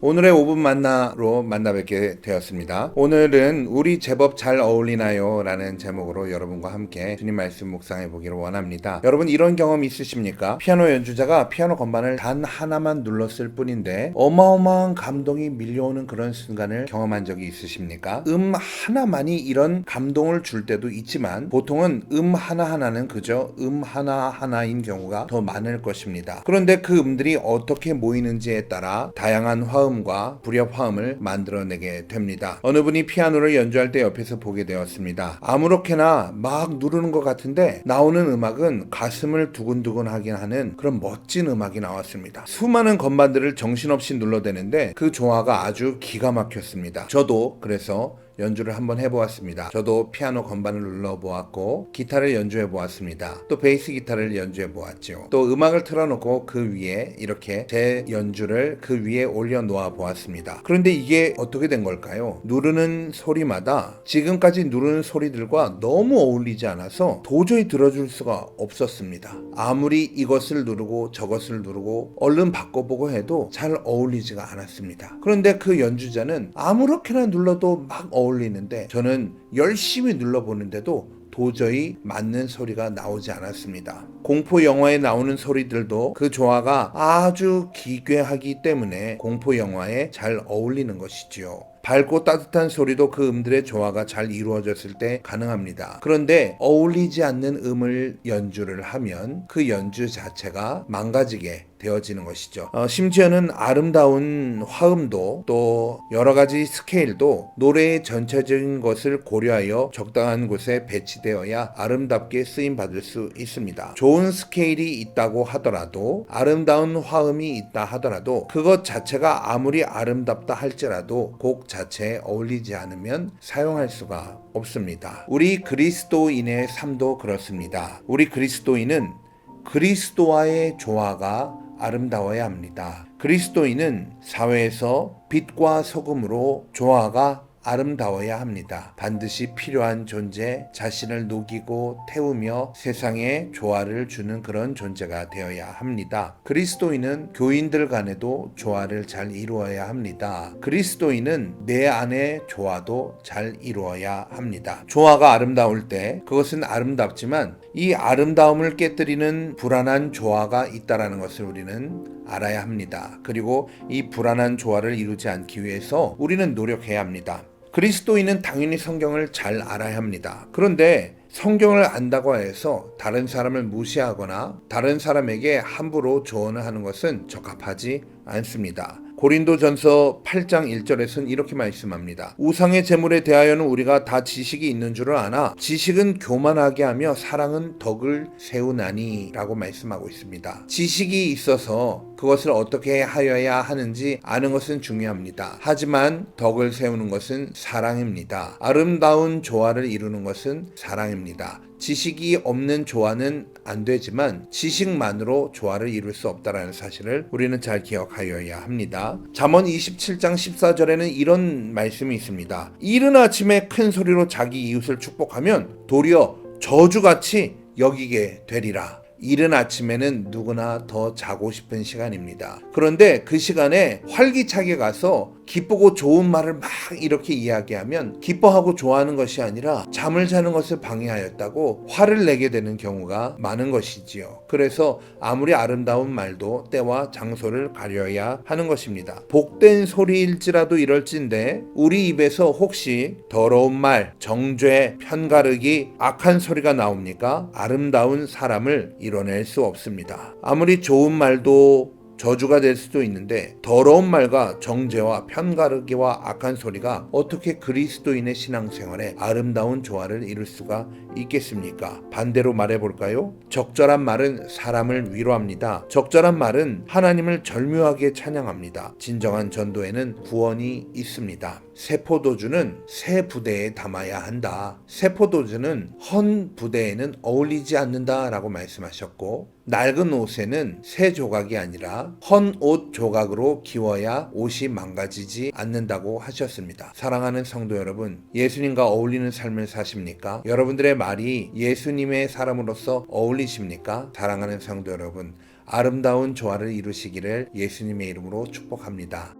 오늘의 5분 만나로 만나 뵙게 되었습니다. 오늘은 우리 제법 잘 어울리나요? 라는 제목으로 여러분과 함께 주님 말씀 묵상해 보기를 원합니다. 여러분 이런 경험 있으십니까? 피아노 연주자가 피아노 건반을 단 하나만 눌렀을 뿐인데 어마어마한 감동이 밀려오는 그런 순간을 경험한 적이 있으십니까? 하나만이 이런 감동을 줄 때도 있지만 보통은 하나하나는 그저 하나하나인 경우가 더 많을 것입니다. 그런데 그 음들이 어떻게 모이는지에 따라 다양한 화음과 불협 화음을 만들어내게 됩니다. 어느 분이 피아노를 연주할 때 옆에서 보게 되었습니다. 아무렇게나 막 누르는 것 같은데 나오는 음악은 가슴을 두근두근하게 하는 그런 멋진 음악이 나왔습니다. 수많은 건반들을 정신없이 눌러대는데 그 조화가 아주 기가 막혔습니다. 저도 그래서 연주를 한번 해보았습니다. 저도 피아노 건반을 눌러보았고 기타를 연주해보았습니다. 또 베이스 기타를 연주해보았죠. 또 음악을 틀어놓고 그 위에 이렇게 제 연주를 그 위에 올려놓아 보았습니다. 그런데 이게 어떻게 된 걸까요? 누르는 소리마다 지금까지 누르는 소리들과 너무 어울리지 않아서 도저히 들어줄 수가 없었습니다. 아무리 이것을 누르고 저것을 누르고 얼른 바꿔보고 해도 잘 어울리지가 않았습니다. 그런데 그 연주자는 아무렇게나 눌러도 막 어울리는데 저는 열심히 눌러보는데도 도저히 맞는 소리가 나오지 않았습니다. 공포 영화에 나오는 소리들도 그 조화가 아주 기괴하기 때문에 공포 영화에 잘 어울리는 것이지요. 밝고 따뜻한 소리도 그 음들의 조화가 잘 이루어졌을 때 가능합니다. 그런데 어울리지 않는 음을 연주를 하면 그 연주 자체가 망가지게 되어지는 것이죠. 심지어는 아름다운 화음도 또 여러 가지 스케일도 노래의 전체적인 것을 고려하여 적당한 곳에 배치되어야 아름답게 쓰임받을 수 있습니다. 좋은 스케일이 있다고 하더라도 아름다운 화음이 있다 하더라도 그것 자체가 아무리 아름답다 할지라도 곡 자체에 어울리지 않으면 사용할 수가 없습니다. 우리 그리스도인의 삶도 그렇습니다. 우리 그리스도인은 그리스도와의 조화가 아름다워야 합니다. 그리스도인은 사회에서 빛과 소금으로 조화가 아름다워야 합니다. 반드시 필요한 존재, 자신을 녹이고 태우며 세상에 조화를 주는 그런 존재가 되어야 합니다. 그리스도인은 교인들 간에도 조화를 잘 이루어야 합니다. 그리스도인은 내 안의 조화도 잘 이루어야 합니다. 조화가 아름다울 때 그것은 아름답지만 이 아름다움을 깨뜨리는 불안한 조화가 있다는 것을 우리는 알아야 합니다. 그리고 이 불안한 조화를 이루지 않기 위해서 우리는 노력해야 합니다. 그리스도인은 당연히 성경을 잘 알아야 합니다. 그런데 성경을 안다고 해서 다른 사람을 무시하거나 다른 사람에게 함부로 조언을 하는 것은 적합하지 않습니다. 고린도전서 8장 1절에서는 이렇게 말씀합니다. 우상의 제물에 대하여는 우리가 다 지식이 있는 줄을 아나 지식은 교만하게 하며 사랑은 덕을 세우나니 라고 말씀하고 있습니다. 지식이 있어서 그것을 어떻게 하여야 하는지 아는 것은 중요합니다. 하지만 덕을 세우는 것은 사랑입니다. 아름다운 조화를 이루는 것은 사랑입니다. 지식이 없는 조화는 안 되지만 지식만으로 조화를 이룰 수 없다는 사실을 우리는 잘 기억하여야 합니다. 잠언 27장 14절에는 이런 말씀이 있습니다. 이른 아침에 큰 소리로 자기 이웃을 축복하면 도리어 저주같이 여기게 되리라. 이른 아침에는 누구나 더 자고 싶은 시간입니다. 그런데 그 시간에 활기차게 가서 기쁘고 좋은 말을 막 이렇게 이야기하면 기뻐하고 좋아하는 것이 아니라 잠을 자는 것을 방해하였다고 화를 내게 되는 경우가 많은 것이지요. 그래서 아무리 아름다운 말도 때와 장소를 가려야 하는 것입니다. 복된 소리일지라도 이럴진데 우리 입에서 혹시 더러운 말, 정죄, 편가르기, 악한 소리가 나옵니까? 아름다운 사람을 이뤄낼 수 없습니다. 아무리 좋은 말도 저주가 될 수도 있는데 더러운 말과 정죄와 편가르기와 악한 소리가 어떻게 그리스도인의 신앙생활에 아름다운 조화를 이룰 수가 있겠습니까? 반대로 말해볼까요? 적절한 말은 사람을 위로합니다. 적절한 말은 하나님을 절묘하게 찬양합니다. 진정한 전도에는 구원이 있습니다. 새 포도주는 새 부대에 담아야 한다. 새 포도주는 헌 부대에는 어울리지 않는다 라고 말씀하셨고 낡은 옷에는 새 조각이 아니라 헌 옷 조각으로 기워야 옷이 망가지지 않는다고 하셨습니다. 사랑하는 성도 여러분, 예수님과 어울리는 삶을 사십니까? 여러분들의 말이 예수님의 사람으로서 어울리십니까? 사랑하는 성도 여러분, 아름다운 조화를 이루시기를 예수님의 이름으로 축복합니다.